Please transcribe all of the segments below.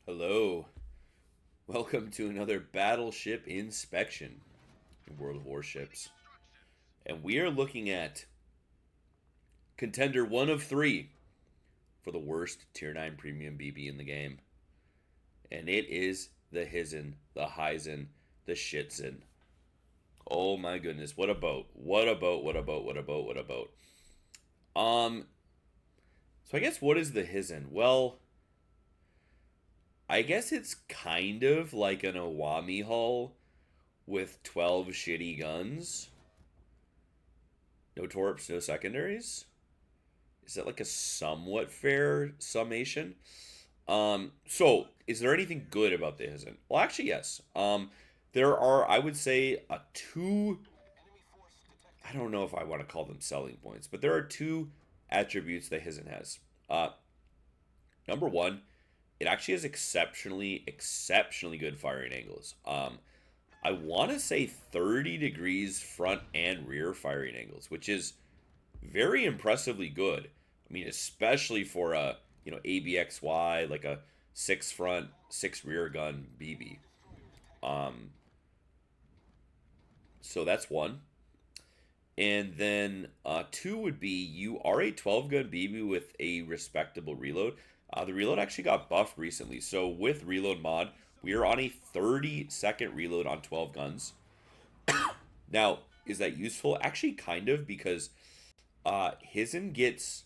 Hello. Welcome to another battleship inspection in World of Warships. And we are looking at contender one of three for the worst Tier 9 premium BB in the game. And it is the Hizen, the Hizen, the Shitzen. Oh my goodness, what a boat. What a boat, what a boat, what a boat, what a boat. Um, so I guess what is the Hizen? Well, I guess it's kind of like an Owami hull with 12 shitty guns. No torps, no secondaries. Is that like a somewhat fair summation? So is there anything good about the Hizen? Well, actually, yes. There are, I would say, a two. I don't know if I want to call them selling points, but there are two attributes that Hizen has. Number one, it actually has exceptionally good firing angles. I want to say 30 degrees front and rear firing angles, which is very impressively good. I mean, especially for a ABXY, like a six front, six rear gun BB. Um, so that's one. And then two would be you are a 12 gun BB with a respectable reload. The reload actually got buffed recently. So with reload mod, we are on a 30-second reload on 12 guns. Now, is that useful? Actually, kind of, because Hizen gets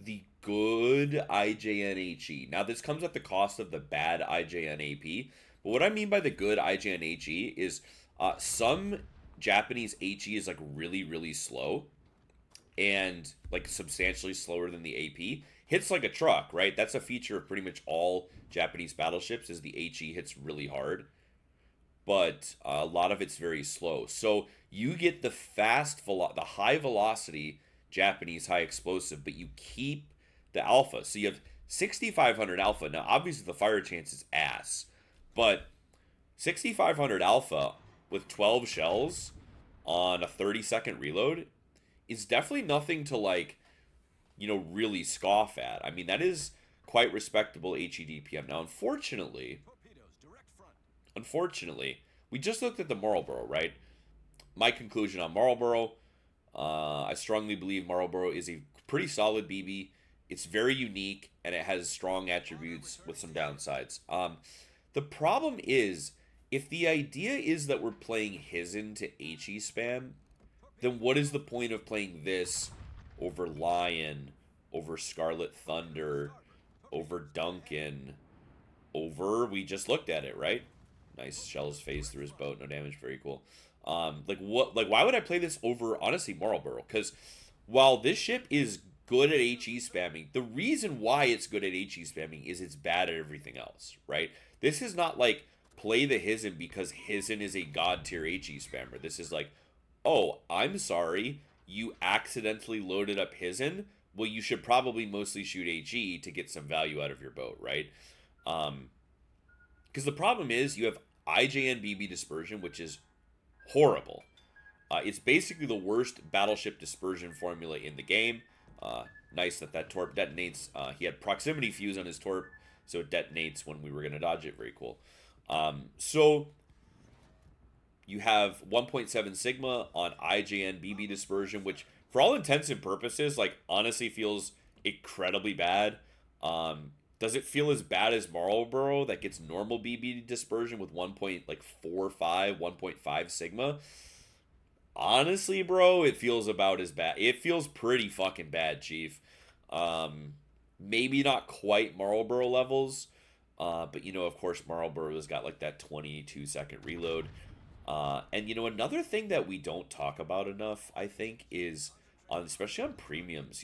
the good IJNHE. Now, this comes at the cost of the bad IJNAP. But what I mean by the good IJNHE is some Japanese HE is like really slow and like substantially slower than the AP. Hits like a truck, right? That's a feature of pretty much all Japanese battleships is the HE hits really hard, but a lot of it's very slow. So you get the high velocity Japanese high explosive, but you keep the alpha. So you have 6,500 alpha. Now, obviously, the fire chance is ass, but 6,500 alpha with 12 shells on a 30-second reload is definitely nothing to really scoff at. I mean, that is quite respectable HEDPM. Now, unfortunately, we just looked at the Marlboro, right? My conclusion on Marlboro, I strongly believe Marlboro is a pretty solid BB. It's very unique and it has strong attributes with some downsides. The problem is, if the idea is that we're playing Hizen to HE spam, then what is the point of playing this over Lion, over Scarlet Thunder, over Duncan, over we just looked at it, right? Nice shells phased through his boat, no damage, very cool. Why would I play this over honestly Marlboro? Because while this ship is good at HE spamming, the reason why it's good at HE spamming is it's bad at everything else, right? This is not like play the Hizen because Hizen is a god tier HE spammer. This is like, oh, I'm sorry, you accidentally loaded up Hizen. Well, you should probably mostly shoot HE to get some value out of your boat, right? Because the problem is you have IJN BB dispersion, which is horrible. It's basically the worst battleship dispersion formula in the game. Nice that torp detonates. He had proximity fuse on his torp, so it detonates when we were going to dodge it. Very cool. So you have 1.7 sigma on IJN BB dispersion, which for all intents and purposes, like honestly feels incredibly bad. Does it feel as bad as Marlboro that gets normal BB dispersion with 1.45, 1.5 sigma? Honestly, bro, it feels about as bad. It feels pretty fucking bad, Chief. Maybe not quite Marlboro levels, but of course, Marlboro's got like that 22-second reload. And another thing that we don't talk about enough, I think, is especially on premiums.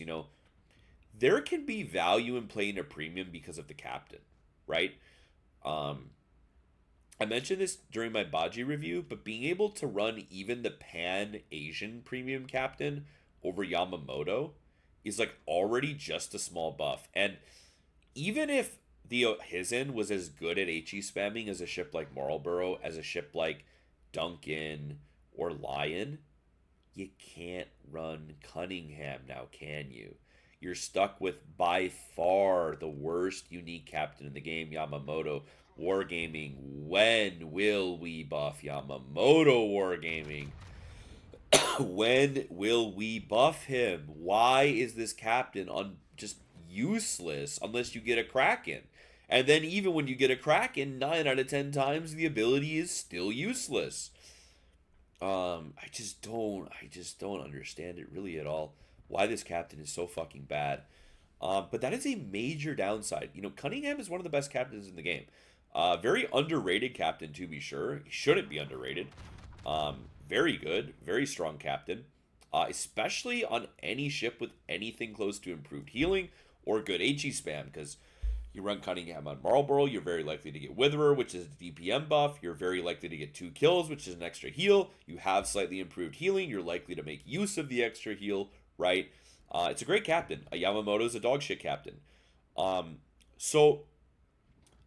There can be value in playing a premium because of the captain, right? Um, I mentioned this during my Baji review, but being able to run even the Pan Asian premium captain over Yamamoto is like already just a small buff. And even if the Hizen was as good at HE spamming as a ship like Marlboro, as a ship like Duncan or Lion, you can't run Cunningham now, can you? You're stuck with by far the worst unique captain in the game, Yamamoto. Wargaming, when will we buff Yamamoto Wargaming? When will we buff him? Why is this captain just useless unless you get a Kraken? And then even when you get a Kraken, 9 out of 10 times the ability is still useless. I just don't understand it really at all. Why this captain is so fucking bad. But that is a major downside. You know, Cunningham is one of the best captains in the game. Very underrated captain, to be sure. He shouldn't be underrated. Very good, very strong captain. Especially on any ship with anything close to improved healing or good HE spam, because you run Cunningham on Marlborough, you're very likely to get Witherer, which is a DPM buff. You're very likely to get 2 kills, which is an extra heal. You have slightly improved healing. You're likely to make use of the extra heal, right? It's a great captain. Yamamoto is a dog shit captain. So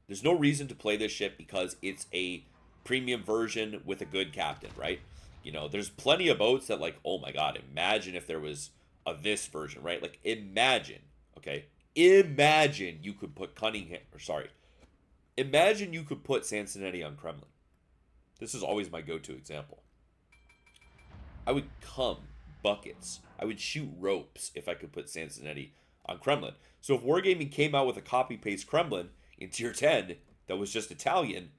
there's no reason to play this ship because it's a premium version with a good captain, right? You know, there's plenty of boats that like, oh my god, imagine if there was a this version, right? Like imagine, okay? Imagine you could put Cunningham, or sorry, imagine you could put Sansonetti on Kremlin. This is always my go-to example. I would come buckets. I would shoot ropes if I could put Sansonetti on Kremlin. So if Wargaming came out with a copy-paste Kremlin in tier 10 that was just Italian,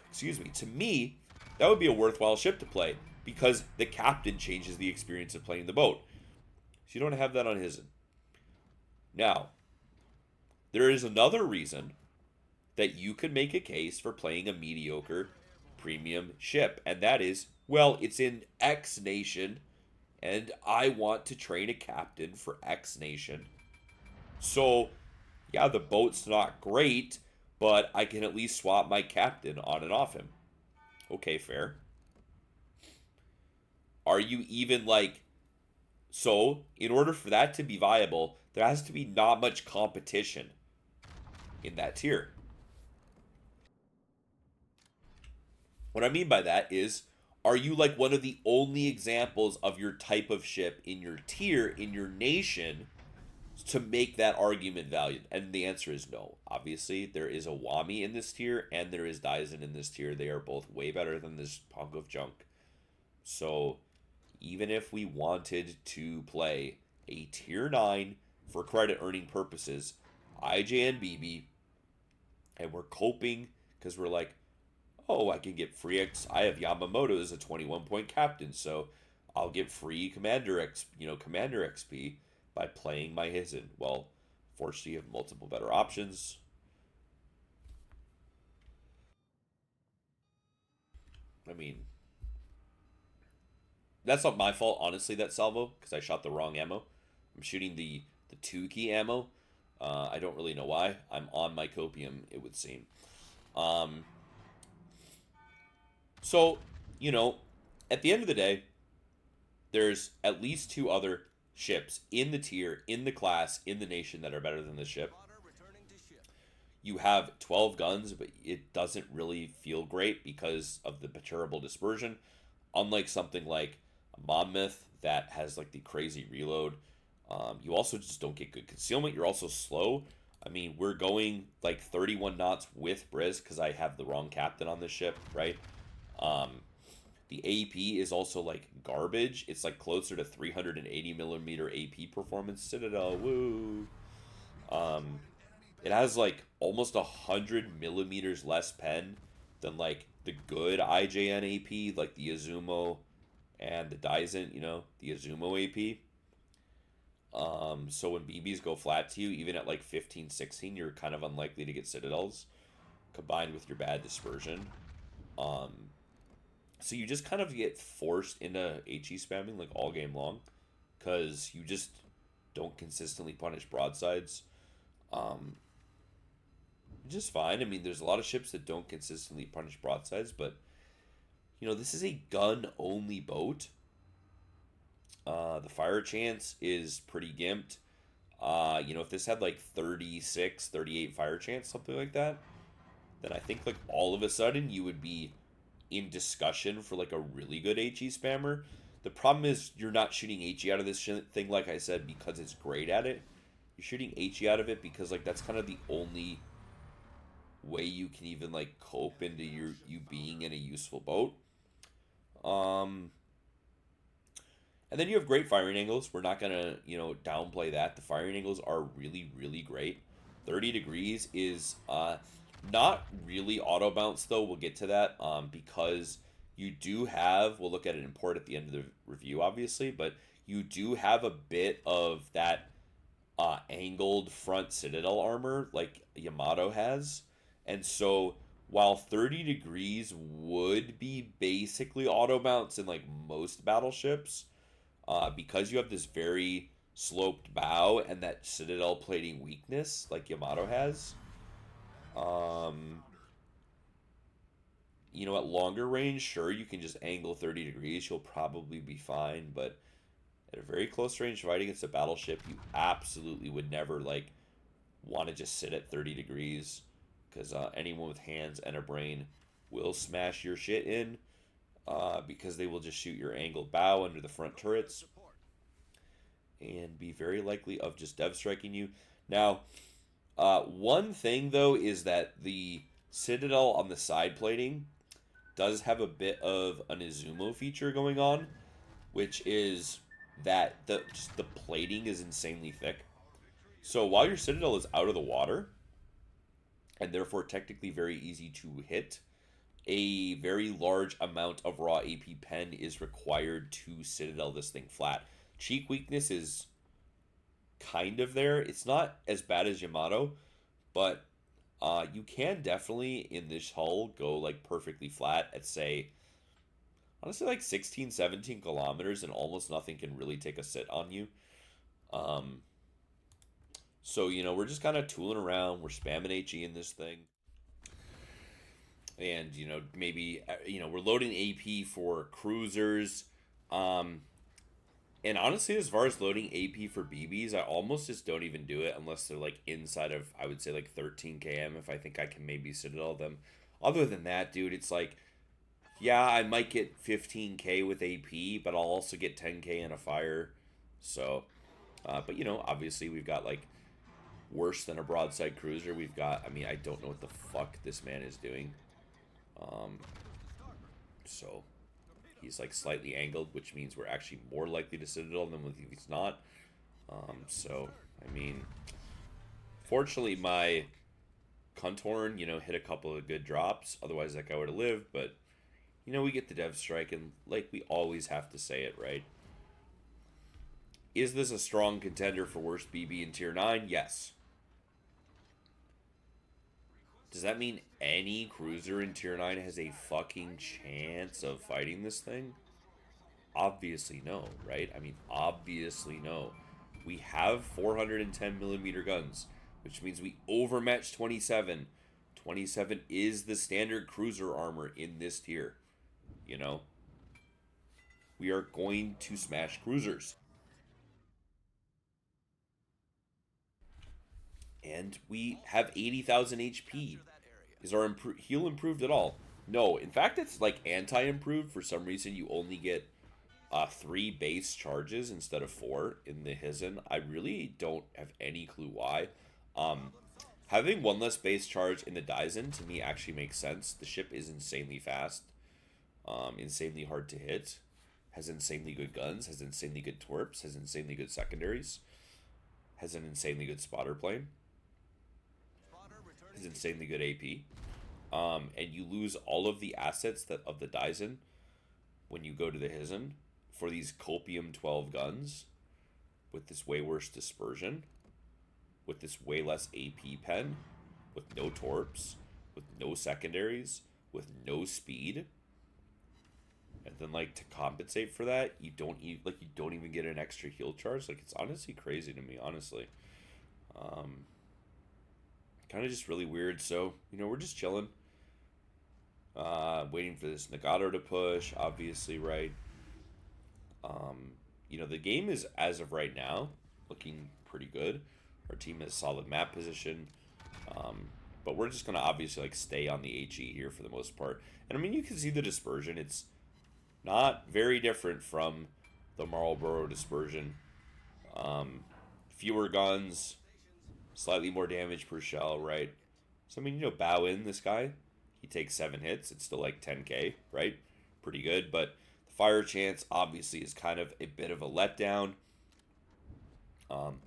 excuse me, to me, that would be a worthwhile ship to play because the captain changes the experience of playing the boat. So you don't have that on Hizen. Now, there is another reason that you could make a case for playing a mediocre premium ship, and that is, well, it's in X nation, and I want to train a captain for X nation. So, yeah, the boat's not great, but I can at least swap my captain on and off him. Okay, fair. Are you even like... So, in order for that to be viable, there has to be not much competition in that tier. What I mean by that is, are you like one of the only examples of your type of ship in your tier, in your nation, to make that argument valued? And the answer is no. Obviously, there is a Wami in this tier, and there is Hizen in this tier. They are both way better than this punk of junk. So, even if we wanted to play a tier 9 for credit earning purposes, IJ and BB, and we're coping because we're like, oh, I can get free X. I have Yamamoto as a 21-point captain, so I'll get free Commander XP by playing my Hizen. Well, fortunately, you have multiple better options. I mean, that's not my fault, honestly, that salvo, because I shot the wrong ammo. I'm shooting the 2-key ammo. I don't really know why. I'm on my copium, it would seem. So, you know, at the end of the day, there's at least 2 other ships in the tier, in the class, in the nation that are better than this ship. You have 12 guns, but it doesn't really feel great because of the terrible dispersion. Unlike something like a Monmouth that has like the crazy reload, you also just don't get good concealment. You're also slow. I mean, we're going like 31 knots with Briz because I have the wrong captain on this ship, right? The AP is also like garbage. It's like closer to 380 millimeter AP performance. Citadel, woo. It has like almost 100 millimeters less pen than like the good IJN AP, like the Azumo and the Hizen, the Azumo AP. So when BBs go flat to you, even at like 15, 16, you're kind of unlikely to get Citadels combined with your bad dispersion. So you just kind of get forced into HE spamming like all game long because you just don't consistently punish broadsides. Just fine. I mean, there's a lot of ships that don't consistently punish broadsides, but this is a gun-only boat. The fire chance is pretty gimped. If this had like 36, 38 fire chance, something like that, then I think like all of a sudden you would be in discussion for like a really good HE spammer. The problem is you're not shooting HE out of this thing, like I said, because it's great at it. You're shooting HE out of it because like that's kind of the only way you can even like cope into you being in a useful boat. Um, and then you have great firing angles. We're not gonna downplay that. The firing angles are really really great. 30 degrees is not really auto bounce though. We'll get to that because you do have. We'll look at an import at the end of the review, obviously, but you do have a bit of that angled front citadel armor like Yamato has. And so while 30 degrees would be basically auto bounce in like most battleships, because you have this very sloped bow and that citadel plating weakness like Yamato has, um, at longer range, sure, you can just angle 30 degrees. You'll probably be fine, but at a very close range fight against a battleship, you absolutely would never like want to just sit at 30 degrees because anyone with hands and a brain will smash your shit in because they will just shoot your angled bow under the front turrets and be very likely of just dev striking you. Now, one thing though is that the citadel on the side plating does have a bit of an Izumo feature going on, which is that the plating is insanely thick. So while your citadel is out of the water, and therefore technically very easy to hit, a very large amount of raw AP pen is required to citadel this thing flat. Cheek weakness is kind of there. It's not as bad as Yamato, but you can definitely in this hull go like perfectly flat at say honestly like 16 17 kilometers and almost nothing can really take a sit on you. um so we're just kind of tooling around, we're spamming HE in this thing, and maybe we're loading AP for cruisers. And honestly, as far as loading AP for BBs, I almost just don't even do it unless they're like inside of, I would say, like 13 km if I think I can maybe citadel them. Other than that, dude, it's like, yeah, I might get 15k with AP, but I'll also get 10k in a fire. So, but obviously we've got like worse than a broadside cruiser. We've got, I mean, I don't know what the fuck this man is doing. So he's like slightly angled, which means we're actually more likely to citadel than if he's not. So I mean, fortunately, my Contorn, hit a couple of good drops. Otherwise, that guy would have lived. But we get the dev strike, and like we always have to say it, right? Is this a strong contender for worst BB in Tier 9? Yes. Does that mean any cruiser in Tier 9 has a fucking chance of fighting this thing? Obviously no, right? I mean, obviously no. We have 410 millimeter guns, which means we overmatch 27. 27 is the standard cruiser armor in this tier. We are going to smash cruisers. And we have 80,000 HP. Is our heal improved at all? No. In fact, it's like anti-improved. For some reason, you only get 3 base charges instead of 4 in the Hizen. I really don't have any clue why. Having 1 less base charge in the Daisen to me actually makes sense. The ship is insanely fast, insanely hard to hit, has insanely good guns, has insanely good torps, has insanely good secondaries, has an insanely good spotter plane, has insanely good AP. And you lose all of the assets of the Daisen when you go to the Hizen for these Copium 12 guns with this way worse dispersion, with this way less AP pen, with no torps, with no secondaries, with no speed. And then like to compensate for that, you don't even get an extra heal charge. Like it's honestly crazy to me, honestly. Kind of just really weird. So, we're just chilling. Waiting for this Nagato to push, obviously, right? The game is, as of right now, looking pretty good. Our team has solid map position. But we're just going to obviously, like, stay on the HE here for the most part. And, I mean, you can see the dispersion. It's not very different from the Marlboro dispersion. Um, Fewer guns, slightly more damage per shell, right? So I mean, bow in this guy. He takes 7 hits. It's still like 10k, right? Pretty good, but the fire chance obviously is kind of a bit of a letdown. Um,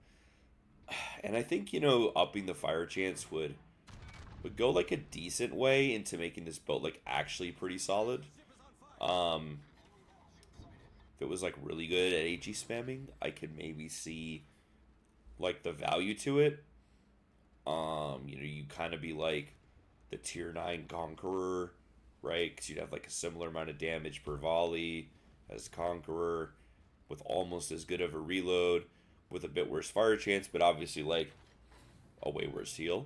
and I think upping the fire chance would go like a decent way into making this boat like actually pretty solid. Um, if it was like really good at HE spamming, I could maybe see like the value to it. You kind of be like the tier 9 Conqueror, right? Because you'd have like a similar amount of damage per volley as Conqueror, with almost as good of a reload, with a bit worse fire chance, but obviously like a way worse heal.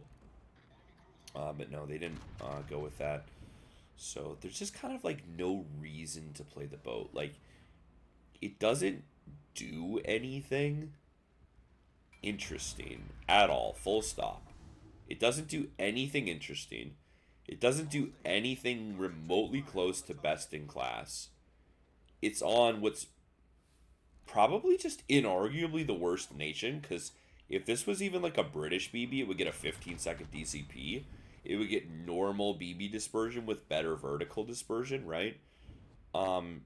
But no, they didn't go with that. So there's just kind of like no reason to play the boat. Like, it doesn't do anything interesting at all, full stop. It doesn't do anything interesting. It doesn't do anything remotely close to best in class. It's on what's probably just inarguably the worst nation, because if this was even like a British BB, it would get a 15-second DCP. It would get normal BB dispersion with better vertical dispersion, right? Um,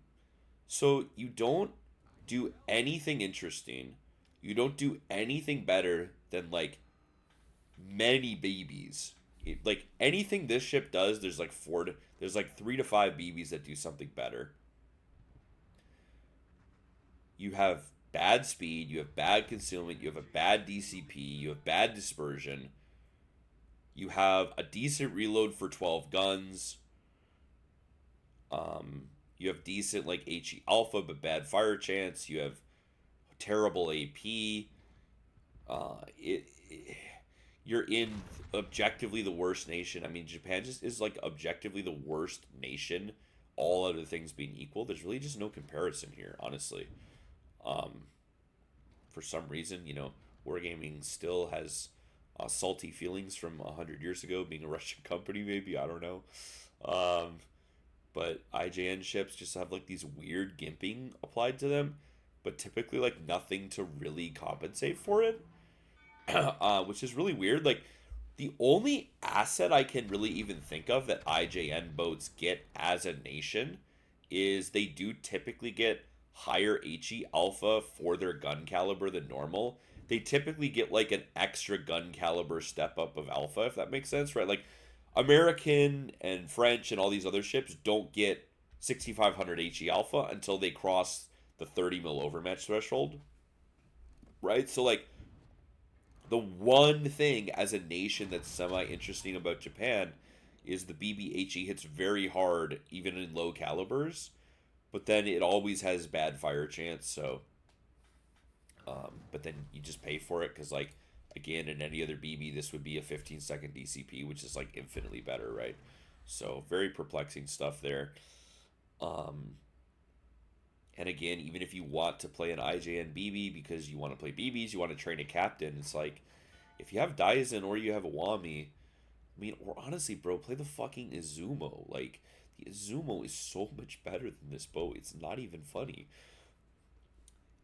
so you don't do anything interesting. You don't do anything better than like many BBs. Like anything this ship does, there's like 3 to 5 BBs that do something better. You have bad speed, you have bad concealment, you have a bad DCP, you have bad dispersion, you have a decent reload for 12 guns. You have decent like HE alpha but bad fire chance. You have terrible AP. You're in objectively the worst nation. I mean, Japan just is like objectively the worst nation. All other things being equal, there's really just no comparison here, honestly. Um, for some reason, Wargaming still has salty feelings from 100 years ago, being a Russian company. Maybe, I don't know. Um, but IJN ships just have like these weird gimping applied to them, but typically like nothing to really compensate for it. Which is really weird. Like, the only asset I can really even think of that IJN boats get as a nation is they do typically get higher HE alpha for their gun caliber than normal. They typically get like an extra gun caliber step up of alpha, if that makes sense, right? Like, American and French and all these other ships don't get 6500 HE alpha until they cross the 30 mil overmatch threshold, right? So like, the one thing as a nation that's semi interesting about Japan is the BBHE hits very hard even in low calibers, but then it always has bad fire chance. So, but then you just pay for it because, like, again, in any other BB, this would be a 15-second DCP, which is like infinitely better, right? So very perplexing stuff there. Um, and again, even if you want to play an IJN BB because you want to play BBs, you want to train a captain, it's like, if you have Daisen or you have a Wami, I mean, or honestly, bro, play the fucking Izumo. Like, the Izumo is so much better than this boat. It's not even funny.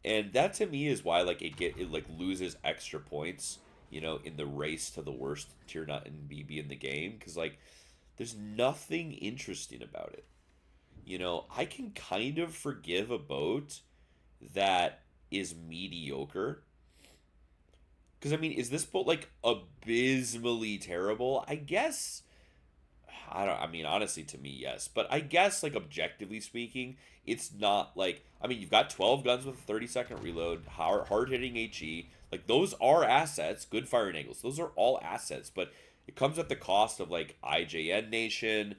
And that to me is why like it like loses extra points, in the race to the worst tier nut and BB in the game, cuz like there's nothing interesting about it. I can kind of forgive a boat that is mediocre. Because, I mean, is this boat like abysmally terrible? I guess. I don't. I mean, honestly, to me, yes. But I guess, like, objectively speaking, it's not like. I mean, you've got 12 guns with a 30-second reload, hard hitting HE. Like, those are assets. Good firing angles. Those are all assets. But it comes at the cost of, like, IJN Nation,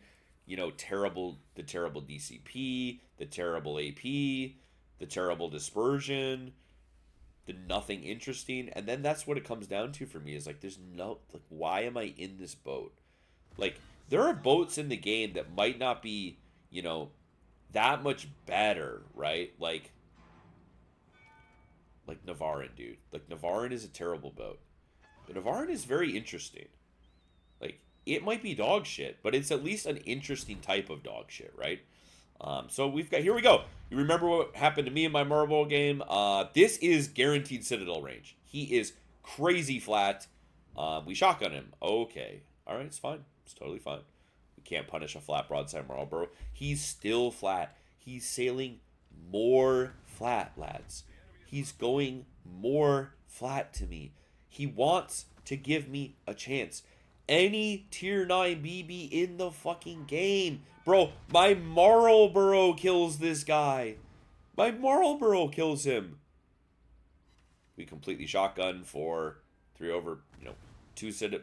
the terrible DCP, the terrible AP, the terrible dispersion, the nothing interesting. And then that's what it comes down to for me, is like, there's no, like, why am I in this boat? Like, there are boats in the game that might not be, you know that much better, right? Like Navarin, dude. Like, Navarin is a terrible boat, but Navarin is very interesting. Like, it might be dog shit, but it's at least an interesting type of dog shit, right? So we've got, here we go. You remember what happened to me in my Marble game? This is guaranteed Citadel range. He is crazy flat. We shotgun him. Okay. All right, it's fine. It's totally fine. We can't punish a flat broadside Marlborough. He's still flat. He's sailing more flat, lads. He's going more flat to me. He wants to give me a chance. Any tier 9 BB in the fucking game. Bro, my Marlborough kills this guy. My Marlborough kills him. We completely shotgun for 3 over,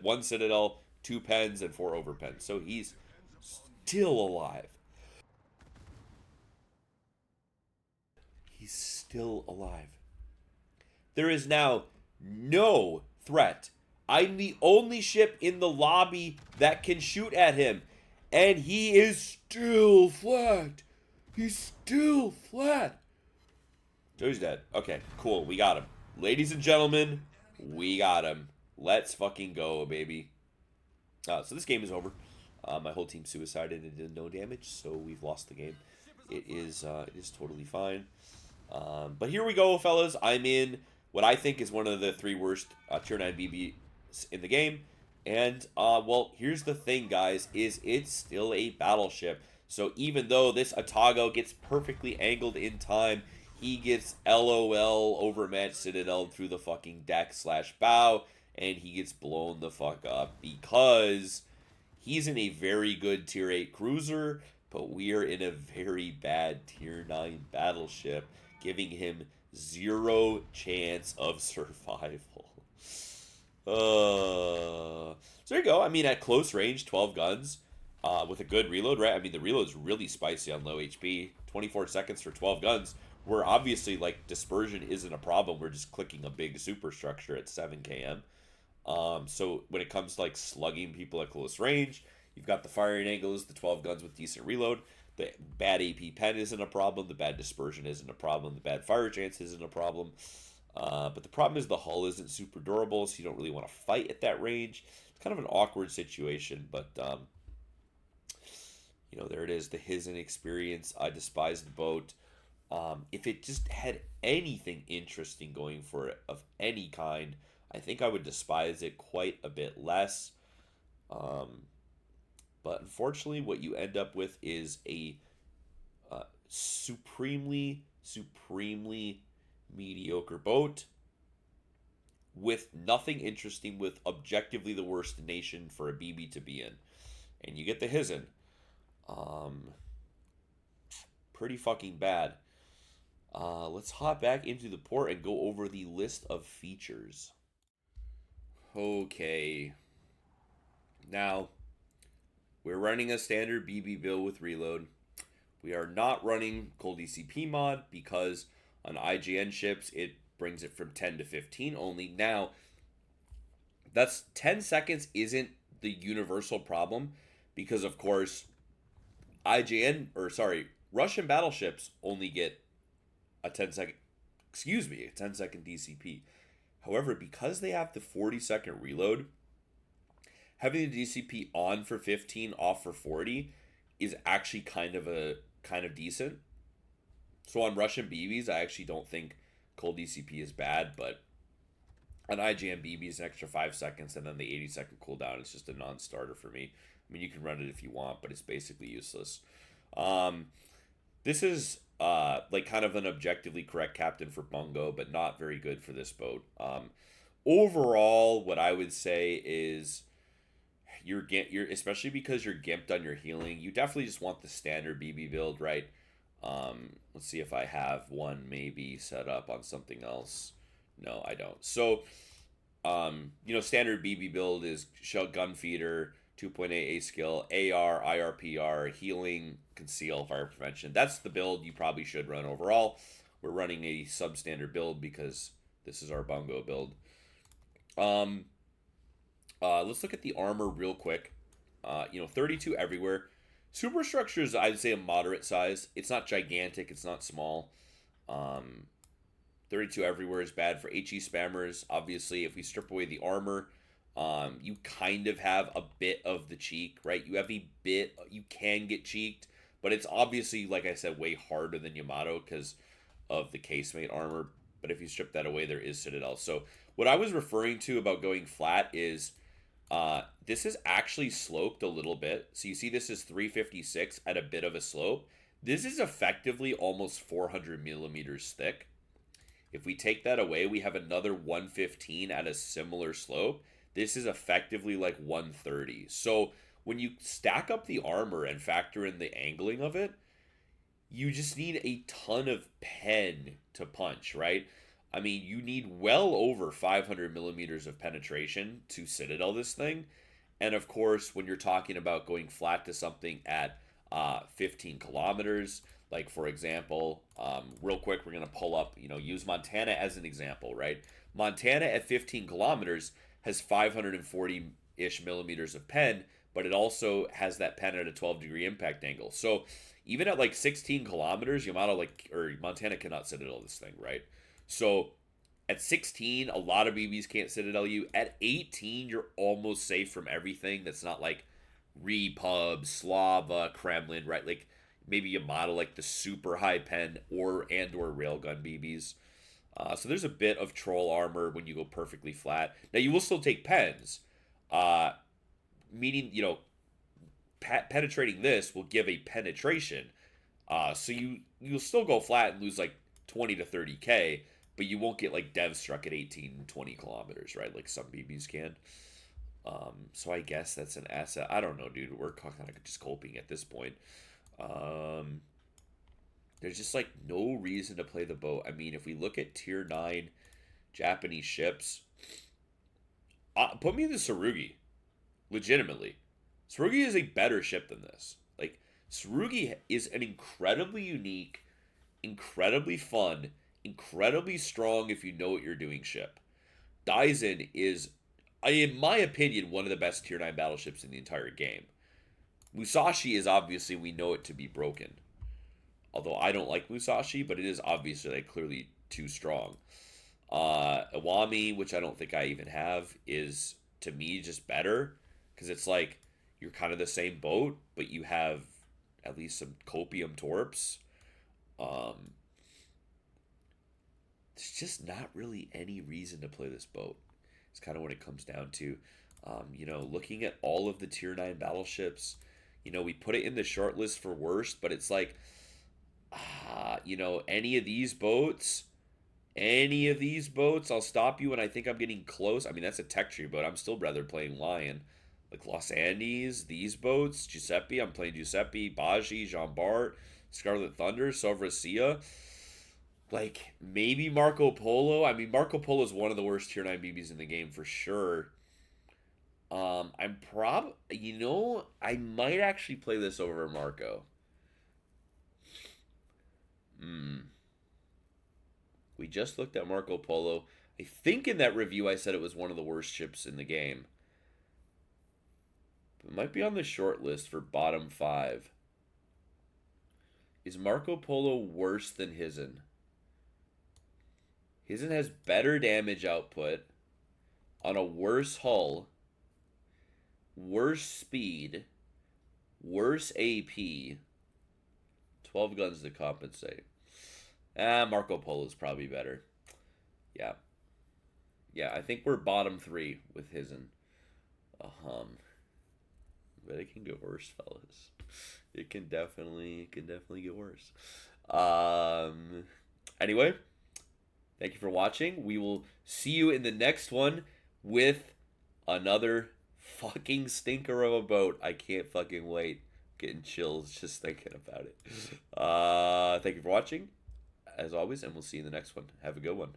one Citadel, 2 pens, and 4 over pens. So he's still alive. He's still alive. There is now no threat. I'm the only ship in the lobby that can shoot at him. And he is still flat. He's still flat. So he's dead. Okay, cool. We got him. Ladies and gentlemen, we got him. Let's fucking go, baby. So this game is over. My whole team suicided and did no damage, so we've lost the game. It is totally fine. But here we go, fellas. I'm in what I think is one of the 3 worst tier 9 BBs in the game. And, well, here's the thing, guys, is it's still a battleship. So even though this Atago gets perfectly angled in time, he gets LOL overmatched Citadel through the fucking deck / bow, and he gets blown the fuck up because he's in a very good tier 8 cruiser, but we are in a very bad tier 9 battleship, giving him 0 chance of survival. So there you go. I mean, at close range, 12 guns with a good reload, right? I mean, the reload's really spicy on low HP. 24 seconds for 12 guns, where obviously, like, dispersion isn't a problem. We're just clicking a big superstructure at 7 km. So when it comes to, like, slugging people at close range, you've got the firing angles, the 12 guns with decent reload. The bad AP pen isn't a problem. The bad dispersion isn't a problem. The bad fire chance isn't a problem. But the problem is the hull isn't super durable, so you don't really want to fight at that range. It's kind of an awkward situation, but, there it is, the Hizen experience. I despise the boat. If it just had anything interesting going for it of any kind, I think I would despise it quite a bit less. But unfortunately, what you end up with is a supremely mediocre boat with nothing interesting, with objectively the worst nation for a BB to be in. And you get the Hizen. Pretty fucking bad. Let's hop back into the port and go over the list of features. Okay. Now, we're running a standard BB build with reload. We are not running cold DCP mod because on IGN ships, it brings it from 10 to 15 only. Now, that's 10 seconds isn't the universal problem because, of course, Russian battleships only get a 10-second DCP. However, because they have the 40-second reload, having the DCP on for 15, off for 40 is actually kind of decent. So on Russian BBs, I actually don't think cold DCP is bad, but on IGN BBs, an extra 5 seconds and then the 80-second cooldown is just a non-starter for me. I mean, you can run it if you want, but it's basically useless. This is like kind of an objectively correct captain for Bungo, but not very good for this boat. Overall, what I would say is you're especially because you're gimped on your healing, you definitely just want the standard BB build, right? Let's see if I have one maybe set up on something else. No, I don't. So, standard BB build is shell gun feeder, 2.8 A skill, AR, IRPR, healing, conceal, fire prevention. That's the build you probably should run overall. We're running a substandard build because this is our Bungo build. Let's look at the armor real quick. 32 everywhere. Superstructure is, I'd say, a moderate size. It's not gigantic. It's not small. 32 everywhere is bad for HE spammers. Obviously, if we strip away the armor, you kind of have a bit of the cheek, right? You have a bit, you can get cheeked, but it's obviously, like I said, way harder than Yamato because of the casemate armor. But if you strip that away, there is Citadel. So what I was referring to about going flat is this is actually sloped a little bit. So you see this is 356 at a bit of a slope. This is effectively almost 400 millimeters thick. If we take that away, we have another 115 at a similar slope. This is effectively like 130. So when you stack up the armor and factor in the angling of it, you just need a ton of pen to punch, right? I mean, you need well over 500 millimeters of penetration to Citadel this thing. And of course, when you're talking about going flat to something at 15 kilometers, like for example, real quick, we're going to pull up, use Montana as an example, right? Montana at 15 kilometers has 540-ish millimeters of pen, but it also has that pen at a 12-degree impact angle. So even at like 16 kilometers, Montana cannot Citadel this thing, right? So at 16, a lot of BBs can't Citadel you. At 18, you're almost safe from everything that's not like Repub, Slava, Kremlin, right? Like maybe you model like the super high pen or railgun BBs. So there's a bit of troll armor when you go perfectly flat. Now you will still take pens, meaning penetrating this will give a penetration. So you'll still go flat and lose like 20 to 30k, but you won't get like dev struck at 18, 20 kilometers, right? Like some BBs can. So I guess that's an asset. I don't know, dude. We're kind of just coping at this point. There's just like no reason to play the boat. I mean, if we look at tier 9 Japanese ships, put me in the Tsurugi. Legitimately. Tsurugi is a better ship than this. Like, Tsurugi is an incredibly unique, incredibly fun, incredibly strong if you know what you're doing ship. Hizen is, in my opinion, one of the best tier 9 battleships in the entire game. Musashi is obviously, we know it to be broken. Although I don't like Musashi, but it is obviously like clearly too strong. Iwami, which I don't think I even have, is to me just better because it's like you're kind of the same boat, but you have at least some copium torps. There's just not really any reason to play this boat. It's kind of what it comes down to. Looking at all of the tier 9 battleships, we put it in the short list for worst, but it's like, any of these boats, I'll stop you when I think I'm getting close. I mean, that's a tech tree boat. I'm still rather playing Lion. Like Los Andes, these boats, Giuseppe, I'm playing Giuseppe, Baji, Jean Bart, Scarlet Thunder, Sovracia. Like, maybe Marco Polo. I mean, Marco Polo is one of the worst tier 9 BBs in the game for sure. I might actually play this over Marco. We just looked at Marco Polo. I think in that review I said it was one of the worst ships in the game. It might be on the short list for bottom 5. Is Marco Polo worse than Hizen? Hizen has better damage output on a worse hull, worse speed, worse AP, 12 guns to compensate. Marco Polo is probably better. Yeah. Yeah, I think we're bottom 3 with Hizen. But it can get worse, fellas. It can definitely get worse. Anyway, thank you for watching. We will see you in the next one with another fucking stinker of a boat. I can't fucking wait. Getting chills just thinking about it. Thank you for watching, as always, and we'll see you in the next one. Have a good one.